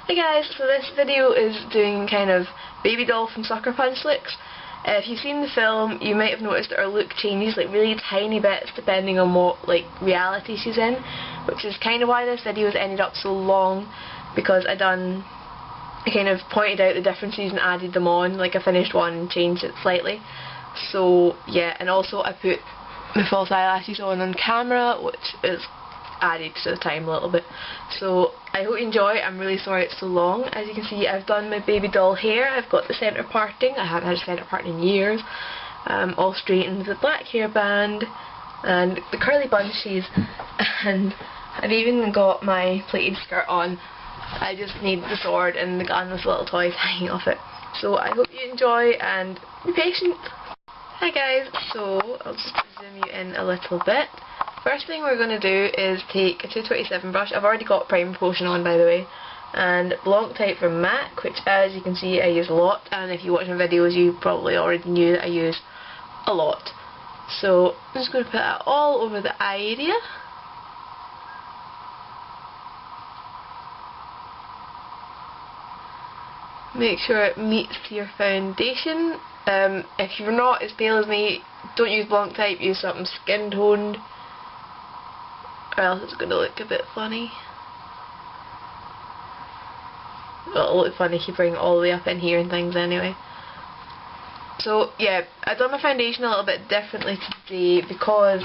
Hey guys, so this video is doing kind of Babydoll from Sucker Punch looks. If you've seen the film, you might have noticed that her look changes like really tiny bits depending on what like reality she's in, which is kind of why this video has ended up so long, because I kind of pointed out the differences and added them on. Like I finished one and changed it slightly. So yeah, and also I put my false eyelashes on camera, which is added to the time a little bit. So I hope you enjoy. I'm really sorry it's so long. As you can see, I've done my Babydoll hair. I've got the centre parting. I haven't had a centre parting in years. All straightened with a black hairband and the curly bunches, and I've even got my pleated skirt on. I just need the sword and the gun with little toys hanging off it. So I hope you enjoy and be patient. Hi guys, so I'll just zoom you in a little bit. First thing we're going to do is take a 227 brush. I've already got Prime Potion on, by the way, and Blanc type from MAC, which as you can see I use a lot, and if you watch my videos you probably already knew that I use a lot. So I'm just going to put that all over the eye area. Make sure it meets your foundation. If you're not as pale as me, don't use Blanc type, use something skin toned, or else it's going to look a bit funny. It'll look funny if you bring it all the way up in here and things anyway. So yeah, I've done my foundation a little bit differently today because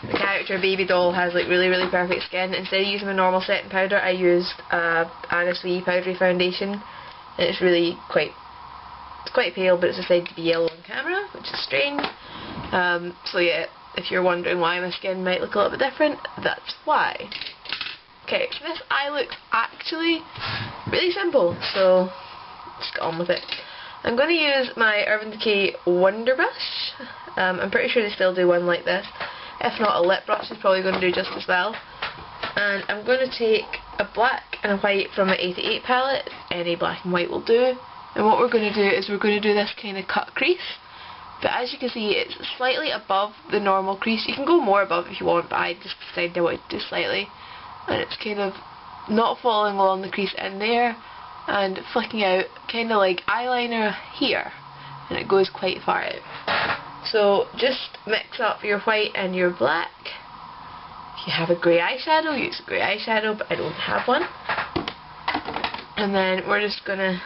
the character Babydoll has like really perfect skin. Instead of using my normal setting powder, I used Anna's Wee powdery foundation, and it's really quite pale, but it's decided to be yellow on camera, which is strange. So yeah, if you're wondering why my skin might look a little bit different, that's why. Okay, so this eye looks actually really simple, so let's get on with it. I'm going to use my Urban Decay Wonder Brush. I'm pretty sure they still do one like this. If not, a lip brush is probably going to do just as well. And I'm going to take a black and a white from my 88 palette. Any black and white will do. And what we're going to do is we're going to do this kind of cut crease. But as you can see, it's slightly above the normal crease. You can go more above if you want, but I just decided I wanted to do slightly. And it's kind of not following along the crease in there and flicking out, kind of like eyeliner here. And it goes quite far out. So just mix up your white and your black. If you have a grey eyeshadow, use a grey eyeshadow, but I don't have one. And then we're just gonna,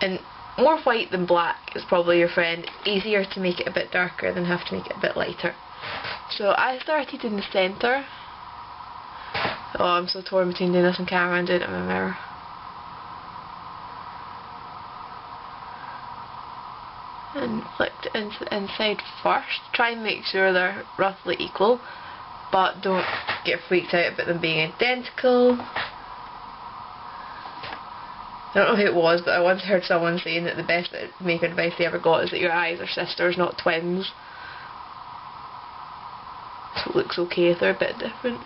and more white than black is probably your friend. Easier to make it a bit darker than have to make it a bit lighter. So I started in the centre. Oh, I'm so torn between doing this on camera and doing it in my mirror. And flicked it into the inside first. Try and make sure they're roughly equal, but don't get freaked out about them being identical. I don't know who it was, but I once heard someone saying that the best makeup advice they ever got is that your eyes are sisters, not twins. So it looks okay if they're a bit different.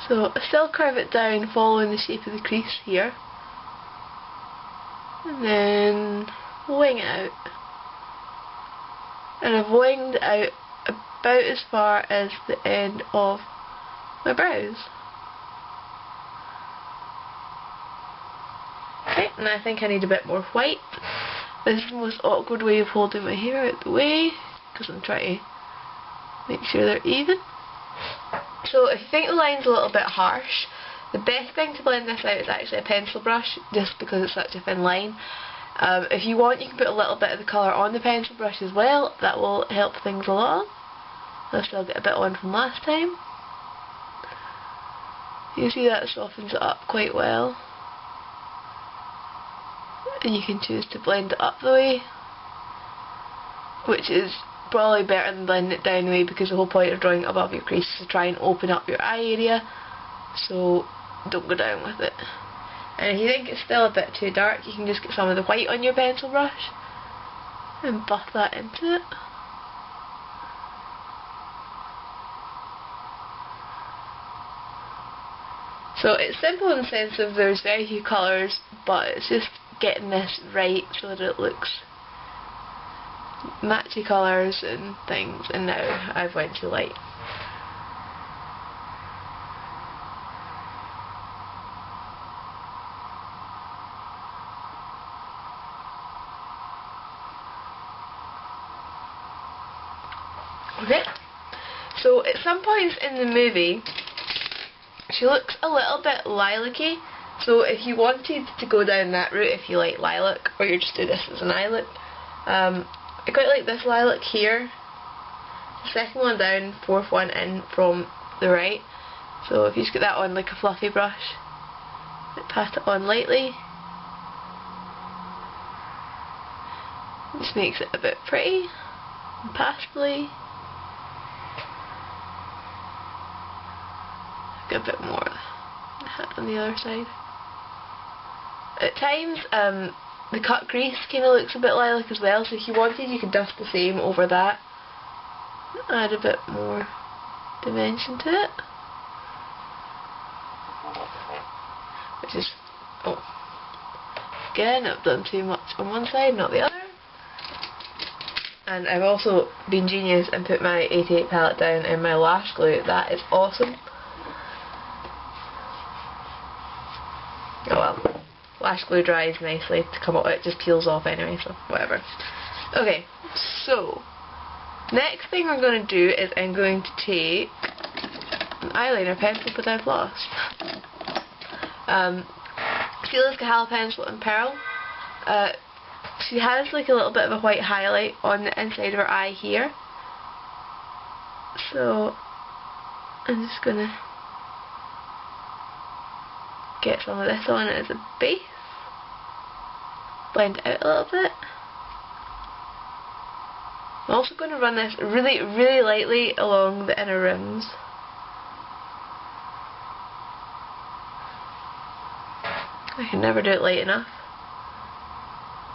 So I still curve it down following the shape of the crease here. And then wing it out. And I've winged out about as far as the end of my brows. Okay, and I think I need a bit more white. This is the most awkward way of holding my hair out the way, because I'm trying to make sure they're even. So if you think the line's a little bit harsh, the best thing to blend this out is actually a pencil brush, just because it's such a thin line. If you want, you can put a little bit of the colour on the pencil brush as well. That will help things along. I'll still get a bit on from last time. You see that softens it up quite well. And you can choose to blend it up the way, which is probably better than blending it down the way, because the whole point of drawing it above your crease is to try and open up your eye area, so don't go down with it. And if you think it's still a bit too dark, you can just get some of the white on your pencil brush and buff that into it. So it's simple in the sense of there's very few colours, but it's just getting this right so that it looks matchy colours and things, and now I've went too light. Okay, so at some points in the movie she looks a little bit lilac-y, so if you wanted to go down that route, if you like lilac, or you just do this as an eye look, I quite like this lilac here, the second one down, fourth one in from the right. So if you just get that on like a fluffy brush, pat it on lightly, just makes it a bit pretty and pastely. Get a bit more on the other side. At times the cut crease kind of looks a bit lilac as well, so if you wanted you could dust the same over that, add a bit more dimension to it, which is, oh, again I've done too much on one side, not the other. And I've also been genius and put my 88 palette down in my lash glue. That is awesome. Oh well, lash glue dries nicely to come up, it just peels off anyway, so whatever. Okay, so next thing we're going to do is I'm going to take an eyeliner pencil, but I've lost. Stila's Kajal pencil in Pearl. She has like a little bit of a white highlight on the inside of her eye here, so I'm just going to get some of this on as a base, blend it out a little bit. I'm also going to run this really, really lightly along the inner rims. I can never do it light enough,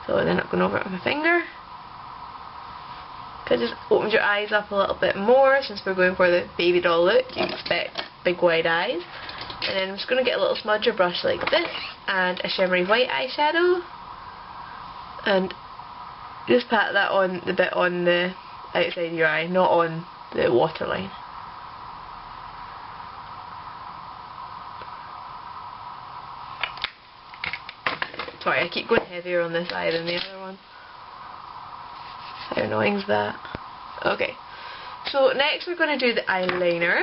so I end up going over it with my finger. It just opens your eyes up a little bit more. Since we're going for the Babydoll look, you expect big wide eyes. And then I'm just going to get a little smudger brush like this and a shimmery white eyeshadow, and just pat that on the bit on the outside of your eye, not on the waterline. Sorry, I keep going heavier on this eye than the other one. How annoying is that? Okay, so next we're going to do the eyeliner.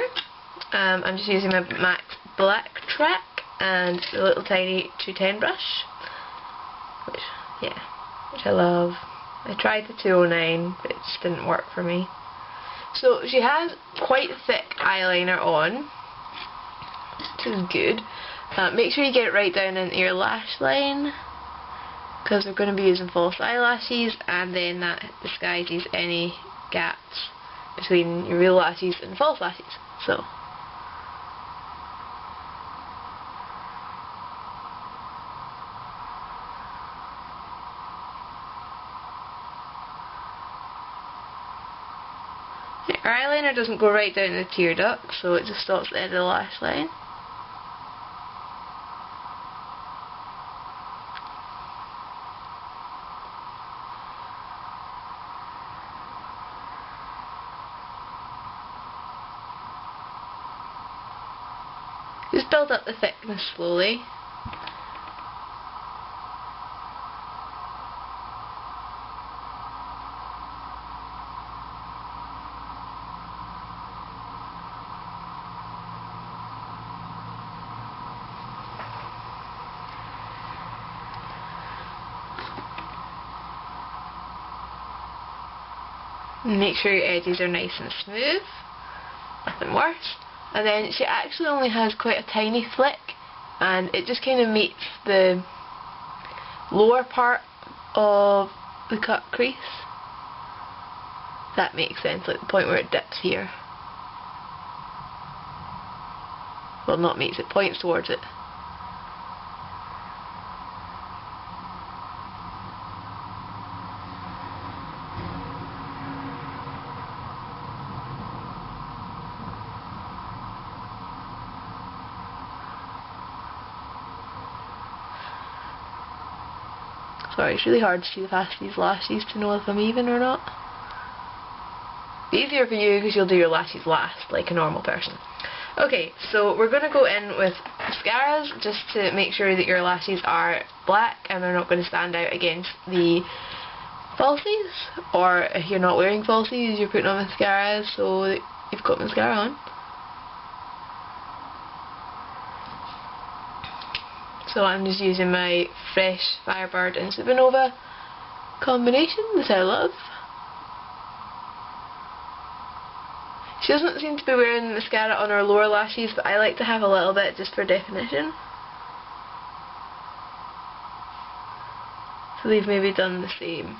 I'm just using my MAC blacktrack and a little tiny 210 brush, which I love. I tried the 209, but it just didn't work for me. So she has quite thick eyeliner on, which is good. Make sure you get it right down into your lash line, because we're going to be using false eyelashes, and then that disguises any gaps between your real lashes and false lashes. So our eyeliner doesn't go right down the tear duct, so it just stops at the end of the lash line. Just build up the thickness slowly. Make sure your edges are nice and smooth, nothing worse. And then she actually only has quite a tiny flick, and it just kind of meets the lower part of the cut crease. If that makes sense, like the point where it dips here. Well, not meets it, points towards it. Sorry, it's really hard to see past these lashes to know if I'm even or not. It's easier for you because you'll do your lashes last, like a normal person. Okay, so we're going to go in with mascaras just to make sure that your lashes are black and they're not going to stand out against the falsies, or if you're not wearing falsies, you're putting on mascaras so that you've got mascara on. So I'm just using my fresh Firebird and Supernova combination, which I love. She doesn't seem to be wearing mascara on her lower lashes, but I like to have a little bit just for definition. So they've maybe done the same.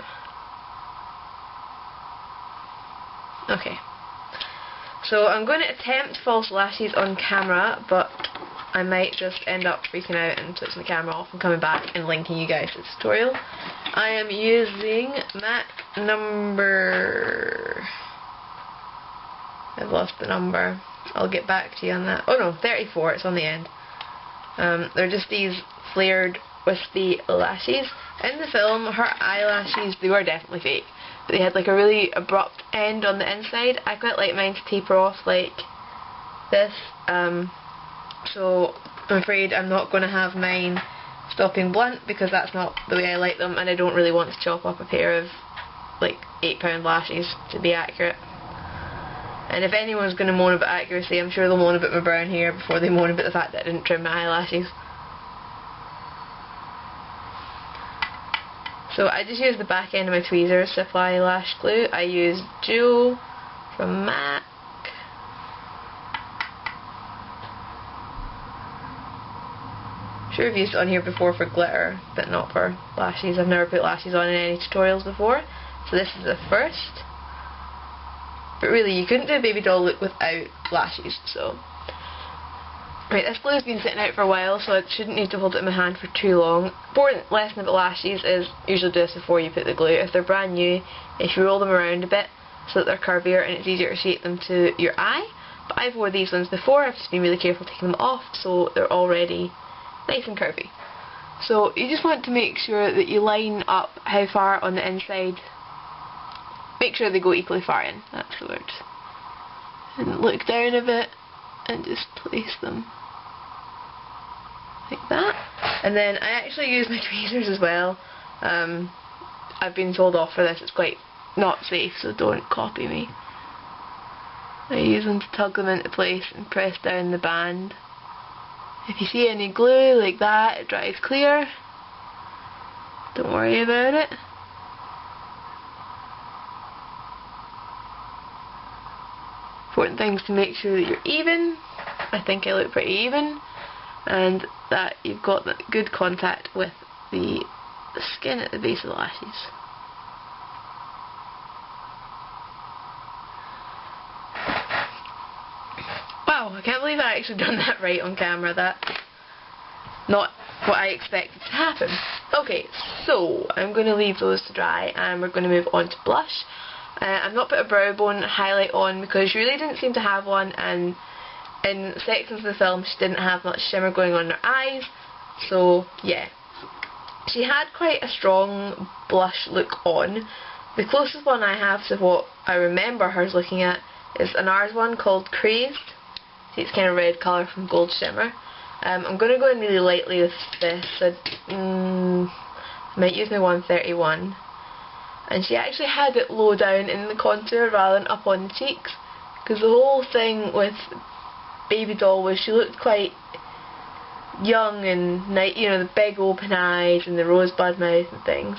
Okay. So I'm going to attempt false lashes on camera, but I might just end up freaking out and switching the camera off and coming back and linking you guys to the tutorial. I am using MAC number... I've lost the number. I'll get back to you on that. Oh no, 34, it's on the end. They're just these flared wispy lashes. In the film, her eyelashes, they were definitely fake, but they had like a really abrupt end on the inside. I quite like mine to taper off like this. So I'm afraid I'm not going to have mine stopping blunt because that's not the way I like them, and I don't really want to chop up a pair of like £8 lashes to be accurate. And if anyone's going to moan about accuracy, I'm sure they'll moan about my brown hair before they moan about the fact that I didn't trim my eyelashes. So I just use the back end of my tweezers to apply lash glue. I use Duo from MAC. I'm sure I've used it on here before for glitter, but not for lashes. I've never put lashes on in any tutorials before, so this is the first. But really, you couldn't do a Babydoll look without lashes, so... Right, this glue has been sitting out for a while, so I shouldn't need to hold it in my hand for too long. Important lesson about lashes is usually do this before you put the glue. If they're brand new, if you roll them around a bit so that they're curvier and it's easier to shape them to your eye. But I've worn these ones before, I've just been really careful taking them off so they're already nice and curvy. So you just want to make sure that you line up how far on the inside. Make sure they go equally far in, that's the word. And look down a bit and just place them like that. And then I actually use my tweezers as well. I've been told off for this, it's quite not safe, so don't copy me. I use them to tug them into place and press down the band. If you see any glue like that, it dries clear. Don't worry about it. Important things to make sure that you're even. I think I look pretty even, and that you've got that good contact with the skin at the base of the lashes. Wow, I can't believe I actually done that right on camera. That's not what I expected to happen. Okay, so I'm going to leave those to dry and we're going to move on to blush. I've not put a brow bone highlight on because she really didn't seem to have one, and in sections of the film she didn't have much shimmer going on in her eyes, so yeah. She had quite a strong blush look on. The closest one I have to what I remember hers looking at is a Nars one called Crazed. See, it's kind of red colour from gold shimmer. I'm going to go in really lightly with this. I might use my 131. And she actually had it low down in the contour rather than up on the cheeks, because the whole thing with Babydoll was she looked quite young and you know, the big open eyes and the rosebud mouth and things,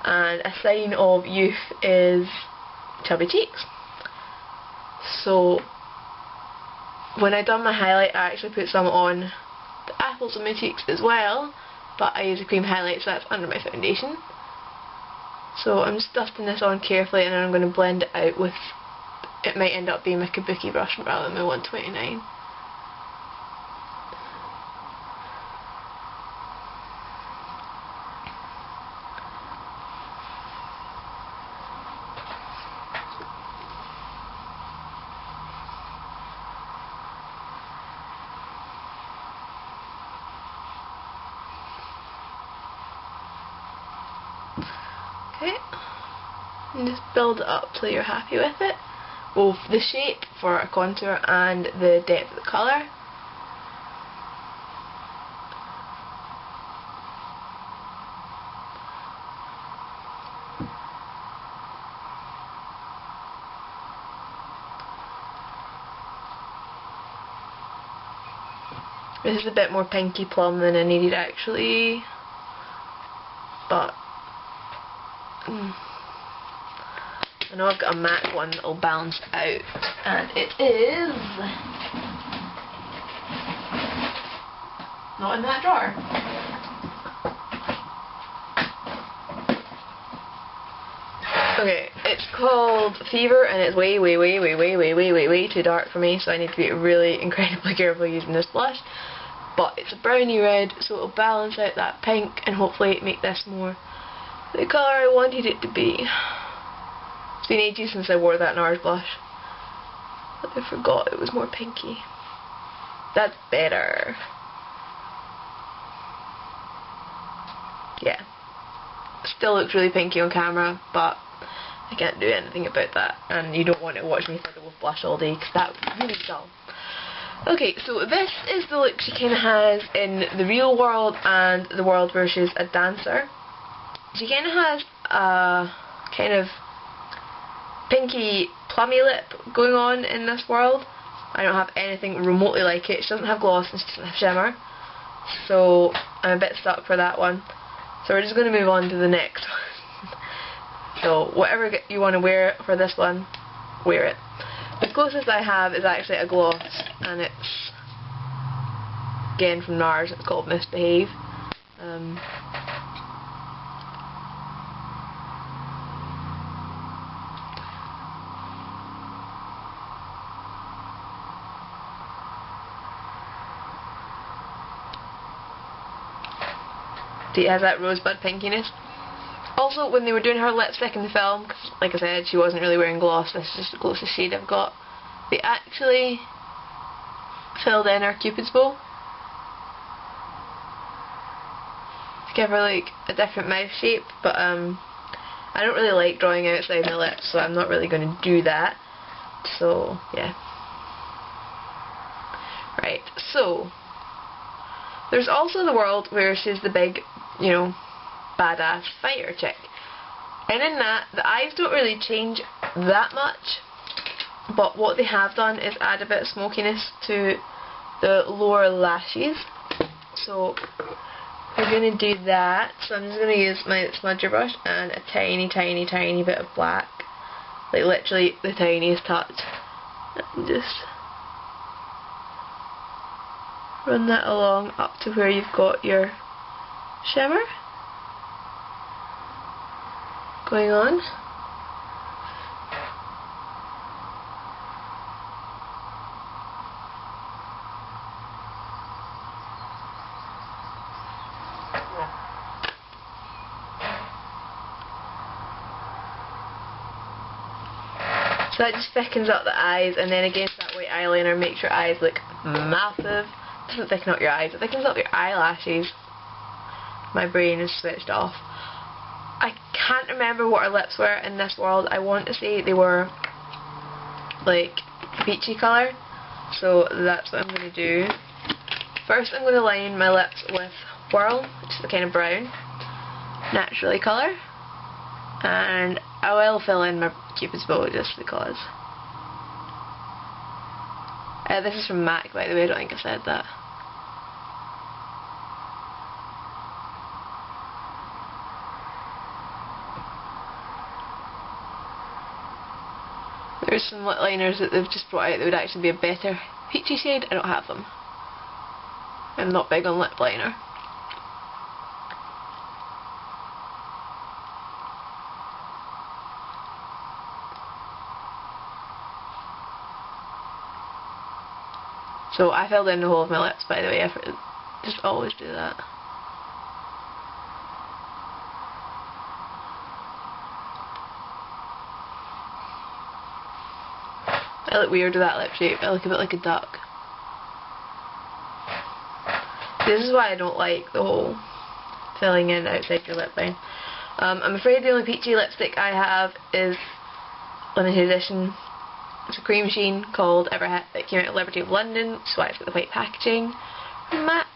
and a sign of youth is chubby cheeks. So when I done my highlight, I actually put some on the apples of my cheeks as well, but I use a cream highlight, so that's under my foundation. So I'm just dusting this on carefully, and then I'm going to blend it out with, it might end up being my kabuki brush rather than my 129. Okay, and just build it up till you're happy with it, both the shape for a contour and the depth of the colour. This is a bit more pinky plum than I needed actually, but I know I've got a matte one that will balance out, and it is not in that drawer. Okay, it's called Fever, and it's way too dark for me, so I need to be really incredibly careful using this blush. But it's a brownie red, so it'll balance out that pink and hopefully make this more the colour I wanted it to be. It's been ages since I wore that Nars blush, but I forgot it was more pinky. That's better. Yeah. Still looks really pinky on camera, but I can't do anything about that, and you don't want to watch me fiddle with blush all day because that would be really dull. Okay, so this is the look she kind of has in the real world and the world where she's a dancer. She kind of has a kind of pinky plummy lip going on in this world. I don't have anything remotely like it. She doesn't have gloss and she doesn't have shimmer, so I'm a bit stuck for that one. So we're just going to move on to the next one. So whatever you want to wear for this one, wear it. The closest I have is actually a gloss, and it's again from Nars. It's called Misbehave. See, it has that rosebud pinkiness. Also, when they were doing her lipstick in the film, cause like I said, she wasn't really wearing gloss, this is just the closest shade I've got, they actually filled in her Cupid's bow to give her like a different mouth shape, but I don't really like drawing outside my lips, so I'm not really going to do that. So, yeah. Right, so there's also the world where she's the big, you know, badass fighter chick, and in that the eyes don't really change that much, but what they have done is add a bit of smokiness to the lower lashes. So we're going to do that. So I'm just going to use my smudger brush and a tiny bit of black, like literally the tiniest touch, and just run that along up to where you've got your shimmer going on. So that just thickens up the eyes, and then against that white eyeliner makes your eyes look massive. It doesn't thicken up your eyes, it thickens up your eyelashes. My brain is switched off. I can't remember what her lips were in this world. I want to say they were like peachy colour, so that's what I'm going to do. First I'm going to line my lips with Whirl, which is a kind of brown, naturally colour, and I will fill in my Cupid's bow just because. This is from MAC, by the way, I don't think I said that. There's some lip liners that they've just brought out that would actually be a better peachy shade. I don't have them. I'm not big on lip liner. So I filled in the whole of my lips, by the way. I just always do that. I look weird with that lip shape. I look a bit like a duck. This is why I don't like the whole filling in outside your lip line. I'm afraid the only peachy lipstick I have is limited edition. It's a cream sheen called Everhip. It came out at Liberty of London, so it's got the white packaging from MAC.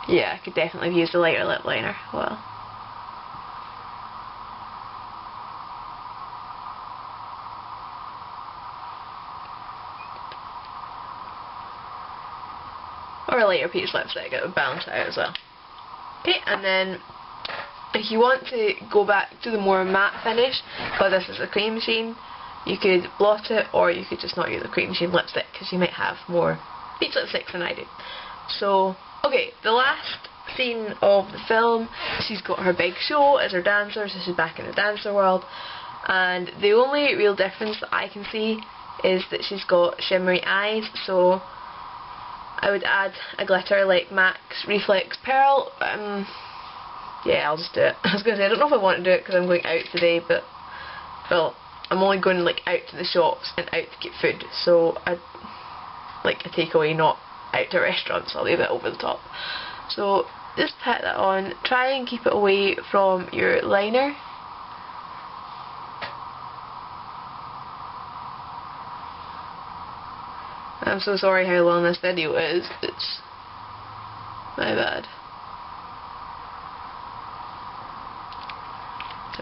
Yeah, I could definitely have used a lighter lip liner. Well, or a lighter peach lipstick, it would balance it out as well. Okay, and then if you want to go back to the more matte finish, because this is a cream machine, you could blot it, or you could just not use a cream machine lipstick, because you might have more peach lipsticks than I do. So, okay, the last scene of the film, she's got her big show as her dancer, so she's back in the dancer world, and the only real difference that I can see is that she's got shimmery eyes, so I would add a glitter like MAC's Reflex Pearl. Yeah, I'll just do it. I was going to say, I don't know if I want to do it because I'm going out today, but, well, I'm only going like out to the shops and out to get food, so I'd like a takeaway, not out to restaurants, so I'll be a bit over the top. So, just pat that on, try and keep it away from your liner. I'm so sorry how long this video is, it's my bad.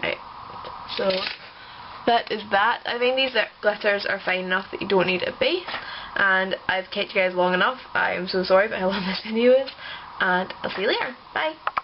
Right, so that is that. I think these glitters are fine enough that you don't need a base, and I've kept you guys long enough. I am so sorry about how long this video is, and I'll see you later. Bye!